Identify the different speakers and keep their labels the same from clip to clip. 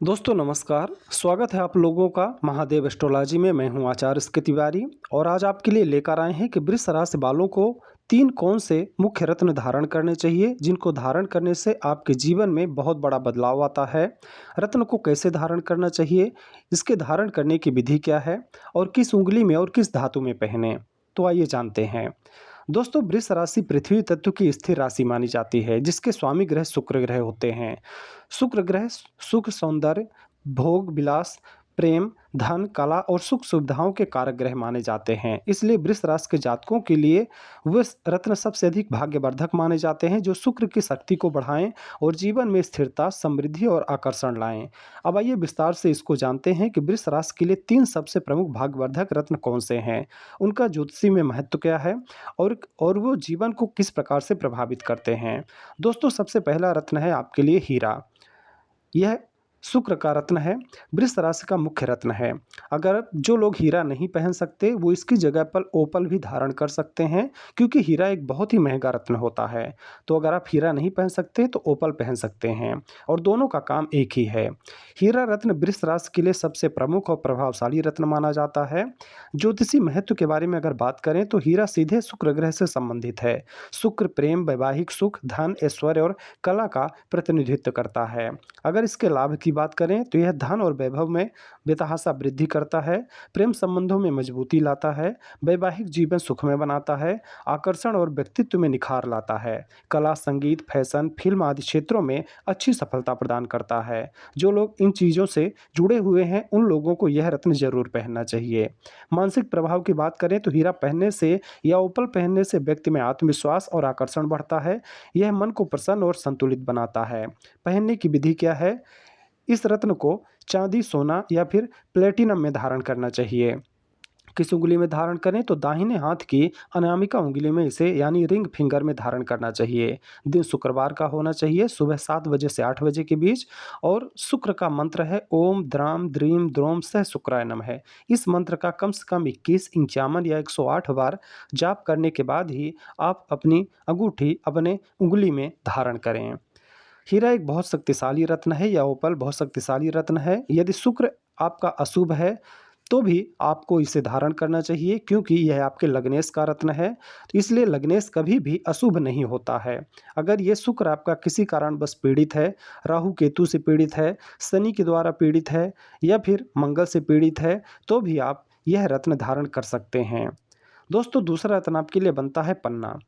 Speaker 1: दोस्तों नमस्कार। स्वागत है आप लोगों का महादेव एस्ट्रोलॉजी में। मैं हूं आचार्य इसके तिवारी और आज आपके लिए लेकर आए हैं कि वृष राशि वालों को तीन कौन से मुख्य रत्न धारण करने चाहिए जिनको धारण करने से आपके जीवन में बहुत बड़ा बदलाव आता है। रत्न को कैसे धारण करना चाहिए, इसके धारण करने की विधि क्या है और किस उंगली में और किस धातु में पहने, तो आइए जानते हैं। दोस्तों, वृष राशि पृथ्वी तत्व की स्थिर राशि मानी जाती है जिसके स्वामी ग्रह शुक्र ग्रह होते हैं। शुक्र ग्रह सुख, सौंदर्य, भोग विलास, प्रेम, धन, कला और सुख सुविधाओं के कारक ग्रह माने जाते हैं। इसलिए वृष राशि के जातकों के लिए वे रत्न सबसे अधिक भाग्यवर्धक माने जाते हैं जो शुक्र की शक्ति को बढ़ाएं और जीवन में स्थिरता, समृद्धि और आकर्षण लाएं। अब आइए विस्तार से इसको जानते हैं कि वृष राशि के लिए तीन सबसे प्रमुख भाग्यवर्धक रत्न कौन से हैं, उनका ज्योतिषी में महत्व क्या है और वो जीवन को किस प्रकार से प्रभावित करते हैं। दोस्तों, सबसे पहला रत्न है आपके लिए हीरा। यह शुक्र का रत्न है, वृष राशि का मुख्य रत्न है। अगर जो लोग हीरा नहीं पहन सकते वो इसकी जगह पर ओपल भी धारण कर सकते हैं क्योंकि हीरा एक बहुत ही महंगा रत्न होता है। तो अगर आप हीरा नहीं पहन सकते तो ओपल पहन सकते हैं और दोनों का काम एक ही है। हीरा रत्न वृष राशि के लिए सबसे प्रमुख और प्रभावशाली रत्न माना जाता है। ज्योतिषी महत्व के बारे में अगर बात करें तो हीरा सीधे शुक्र ग्रह से संबंधित है। शुक्र प्रेम, वैवाहिक सुख, धन, ऐश्वर्य और कला का प्रतिनिधित्व करता है। अगर इसके लाभ की बात करें तो यह धन और वैभव में बेतहाशा वृद्धि करता है, प्रेम संबंधों में मजबूती लाता है, वैवाहिक जीवन सुखमय बनाता है, आकर्षण और व्यक्तित्व में निखार लाता है, कला, संगीत, फैशन, फिल्म आदि क्षेत्रों में अच्छी सफलता प्रदान करता है। जो लोग इन चीज़ों से जुड़े हुए हैं उन लोगों को यह रत्न जरूर पहनना चाहिए। मानसिक प्रभाव की बात करें तो हीरा पहनने से या ओपल पहनने से व्यक्ति में आत्मविश्वास और आकर्षण बढ़ता है। यह मन को प्रसन्न और संतुलित बनाता है। पहनने की विधि क्या है? इस रत्न को चांदी, सोना या फिर प्लेटिनम में धारण करना चाहिए। किस उंगली में धारण करें तो दाहिने हाथ की अनामिका उंगली में इसे यानी रिंग फिंगर में धारण करना चाहिए। दिन शुक्रवार का होना चाहिए, सुबह 7 बजे से 8 बजे के बीच। और शुक्र का मंत्र है ओम द्राम द्रीम द्रोम सह शुक्राय नमः। इस मंत्र का कम से कम 21, 51 या 108 बार जाप करने के बाद ही आप अपनी अंगूठी अपने उंगली में धारण करें। हीरा एक बहुत शक्तिशाली रत्न है या ओपल बहुत शक्तिशाली रत्न है। यदि शुक्र आपका अशुभ है तो भी आपको इसे धारण करना चाहिए क्योंकि यह आपके लग्नेश का रत्न है। तो इसलिए लग्नेश कभी भी अशुभ नहीं होता है। अगर ये शुक्र आपका किसी कारणवश पीड़ित है, राहु केतु से पीड़ित है, शनि के द्वारा पीड़ित है या फिर मंगल से पीड़ित है तो भी आप यह रत्न धारण कर सकते हैं। दोस्तों, दूसरा रत्न आपके लिए बनता है पन्ना।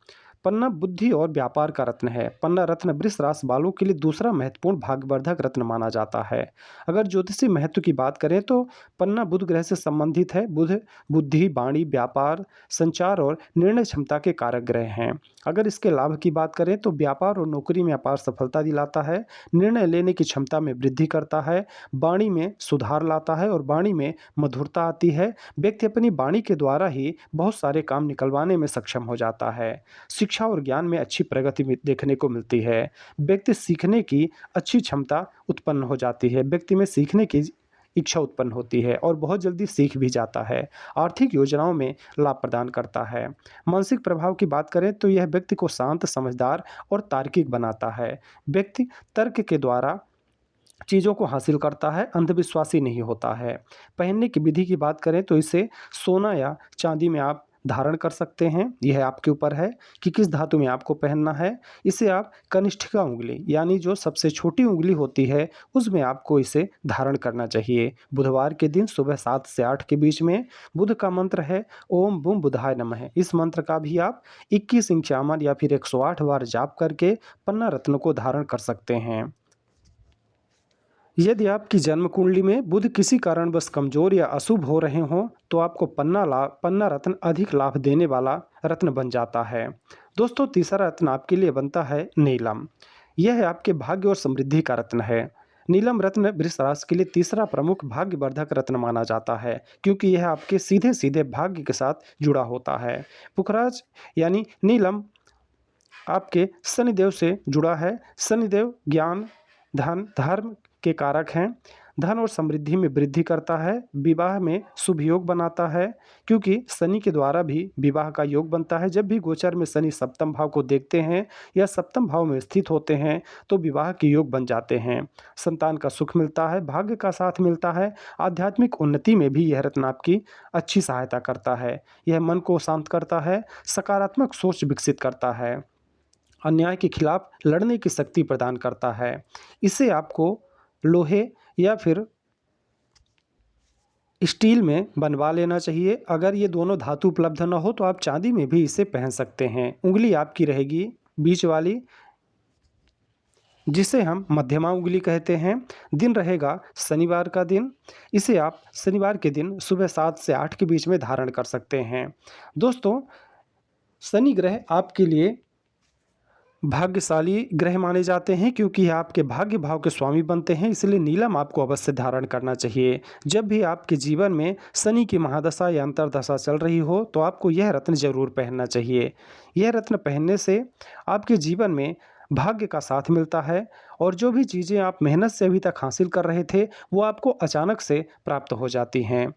Speaker 1: पन्ना बुद्धि और व्यापार का रत्न है। पन्ना रत्न वृष राशि वालों के लिए दूसरा महत्वपूर्ण भाग्यवर्धक रत्न माना जाता है। अगर ज्योतिषी महत्व की बात करें तो पन्ना बुध ग्रह से संबंधित है। बुध बुद्धि, वाणी, व्यापार, संचार और निर्णय क्षमता के कारक ग्रह हैं। अगर इसके लाभ की बात करें तो व्यापार और नौकरी में अपार सफलता दिलाता है, निर्णय लेने की क्षमता में वृद्धि करता है, वाणी में सुधार लाता है और वाणी में मधुरता आती है। व्यक्ति अपनी वाणी के द्वारा ही बहुत सारे काम निकलवाने में सक्षम हो जाता है। शिक्षा और ज्ञान में अच्छी प्रगति देखने को मिलती है। व्यक्ति सीखने की अच्छी क्षमता उत्पन्न हो जाती है। व्यक्ति में सीखने की इच्छा उत्पन्न होती है और बहुत जल्दी सीख भी जाता है। आर्थिक योजनाओं में लाभ प्रदान करता है। मानसिक प्रभाव की बात करें तो यह व्यक्ति को शांत, समझदार और तार्किक बनाता है। व्यक्ति तर्क के द्वारा चीज़ों को हासिल करता है, अंधविश्वासी नहीं होता है। पहनने की विधि की बात करें तो इसे सोना या चांदी में आप धारण कर सकते हैं। यह आपके ऊपर है कि किस धातु में आपको पहनना है। इसे आप कनिष्ठिका उंगली यानी जो सबसे छोटी उंगली होती है उसमें आपको इसे धारण करना चाहिए। बुधवार के दिन सुबह 7 से 8 के बीच में। बुध का मंत्र है ओम बुम बुधाय नमः। इस मंत्र का भी आप 21, 51 या फिर 108 बार जाप करके पन्ना रत्न को धारण कर सकते हैं। यदि आपकी जन्म कुंडली में बुध किसी कारणवश कमजोर या अशुभ हो रहे हों तो आपको पन्ना रत्न अधिक लाभ देने वाला रत्न बन जाता है। दोस्तों, तीसरा रत्न आपके लिए बनता है नीलम। यह है आपके भाग्य और समृद्धि का रत्न है। नीलम रत्न वृष राशि के लिए तीसरा प्रमुख भाग्यवर्धक रत्न माना जाता है क्योंकि यह आपके सीधे सीधे भाग्य के साथ जुड़ा होता है। पुखराज यानी नीलम आपके शनिदेव से जुड़ा है। शनिदेव ज्ञान, धन, धर्म के कारक हैं। धन और समृद्धि में वृद्धि करता है, विवाह में शुभ योग बनाता है, क्योंकि शनि के द्वारा भी विवाह का योग बनता है। जब भी गोचर में शनि सप्तम भाव को देखते हैं या सप्तम भाव में स्थित होते हैं तो विवाह के योग बन जाते हैं। संतान का सुख मिलता है, भाग्य का साथ मिलता है, आध्यात्मिक उन्नति में भी यह रत्न आपकी अच्छी सहायता करता है। यह मन को शांत करता है, सकारात्मक सोच विकसित करता है, अन्याय के खिलाफ लड़ने की शक्ति प्रदान करता है। इसे आपको लोहे या फिर स्टील में बनवा लेना चाहिए। अगर ये दोनों धातु उपलब्ध न हो तो आप चांदी में भी इसे पहन सकते हैं। उंगली आपकी रहेगी बीच वाली, जिसे हम मध्यमा उंगली कहते हैं। दिन रहेगा शनिवार का दिन। इसे आप शनिवार के दिन सुबह 7 से 8 के बीच में धारण कर सकते हैं। दोस्तों, शनि ग्रह आपके लिए भाग्यशाली ग्रह माने जाते हैं, क्योंकि यह आपके भाग्य भाव के स्वामी बनते हैं। इसलिए नीलम आपको अवश्य धारण करना चाहिए। जब भी आपके जीवन में शनि की महादशा या अंतर्दशा चल रही हो तो आपको यह रत्न जरूर पहनना चाहिए। यह रत्न पहनने से आपके जीवन में भाग्य का साथ मिलता है और जो भी चीज़ें आप मेहनत से अभी तक हासिल कर रहे थे वो आपको अचानक से प्राप्त हो जाती हैं।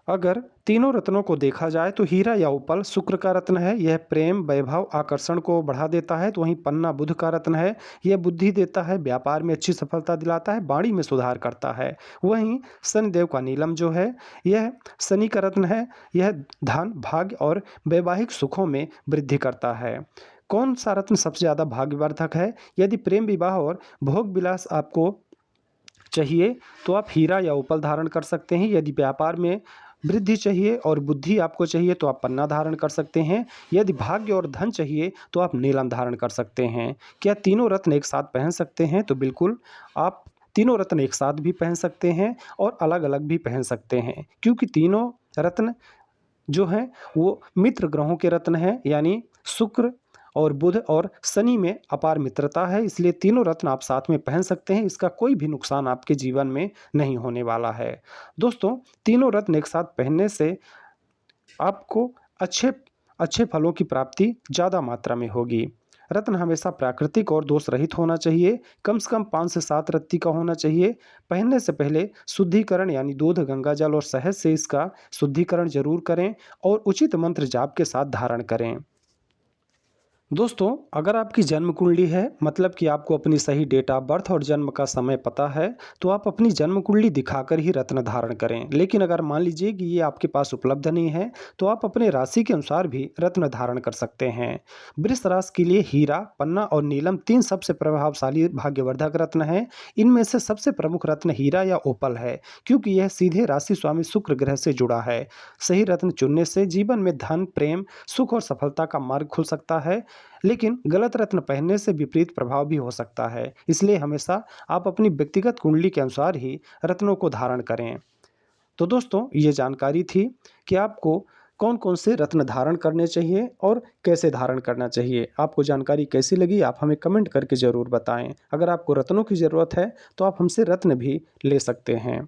Speaker 1: अगर तीनों रत्नों को देखा जाए तो हीरा या उपल शुक्र का रत्न है। यह प्रेम, वैभव, आकर्षण को बढ़ा देता है। तो वहीं पन्ना बुध का रत्न है। यह बुद्धि देता है, व्यापार में अच्छी सफलता दिलाता है, वाणी में सुधार करता है। वहीं शनिदेव का नीलम जो है यह शनि का रत्न है। यह धन, भाग्य और वैवाहिक सुखों में वृद्धि करता है। कौन सा रत्न सबसे ज़्यादा भाग्यवर्धक है? यदि प्रेम, विवाह और भोग विलास आपको चाहिए तो आप हीरा या उपल धारण कर सकते हैं। यदि व्यापार में वृद्धि चाहिए और बुद्धि आपको चाहिए तो आप पन्ना धारण कर सकते हैं। यदि भाग्य और धन चाहिए तो आप नीलम धारण कर सकते हैं। क्या तीनों रत्न एक साथ पहन सकते हैं? तो बिल्कुल, आप तीनों रत्न एक साथ भी पहन सकते हैं और अलग अलग भी पहन सकते हैं, क्योंकि तीनों रत्न जो हैं वो मित्र ग्रहों के रत्न हैं। यानी शुक्र और बुध और शनि में अपार मित्रता है, इसलिए तीनों रत्न आप साथ में पहन सकते हैं। इसका कोई भी नुकसान आपके जीवन में नहीं होने वाला है। दोस्तों, तीनों रत्न एक साथ पहनने से आपको अच्छे अच्छे फलों की प्राप्ति ज़्यादा मात्रा में होगी। रत्न हमेशा प्राकृतिक और दोष रहित होना चाहिए। कम से कम 5 से 7 रत्ती का होना चाहिए। पहनने से पहले शुद्धिकरण यानी दूध, गंगा जल और शहद से इसका शुद्धिकरण जरूर करें और उचित मंत्र जाप के साथ धारण करें। दोस्तों, अगर आपकी जन्म कुंडली है, मतलब कि आपको अपनी सही डेट ऑफ बर्थ और जन्म का समय पता है, तो आप अपनी जन्म कुंडली दिखाकर ही रत्न धारण करें। लेकिन अगर मान लीजिए कि ये आपके पास उपलब्ध नहीं है तो आप अपने राशि के अनुसार भी रत्न धारण कर सकते हैं। वृष राशि के लिए हीरा, पन्ना और नीलम 3 सबसे प्रभावशाली भाग्यवर्धक रत्न हैं। इनमें से सबसे प्रमुख रत्न हीरा या ओपल है, क्योंकि यह सीधे राशि स्वामी शुक्र ग्रह से जुड़ा है। सही रत्न चुनने से जीवन में धन, प्रेम, सुख और सफलता का मार्ग खुल सकता है, लेकिन गलत रत्न पहनने से विपरीत प्रभाव भी हो सकता है। इसलिए हमेशा आप अपनी व्यक्तिगत कुंडली के अनुसार ही रत्नों को धारण करें। तो दोस्तों, ये जानकारी थी कि आपको कौन कौन से रत्न धारण करने चाहिए और कैसे धारण करना चाहिए। आपको जानकारी कैसी लगी आप हमें कमेंट करके ज़रूर बताएं। अगर आपको रत्नों की ज़रूरत है तो आप हमसे रत्न भी ले सकते हैं।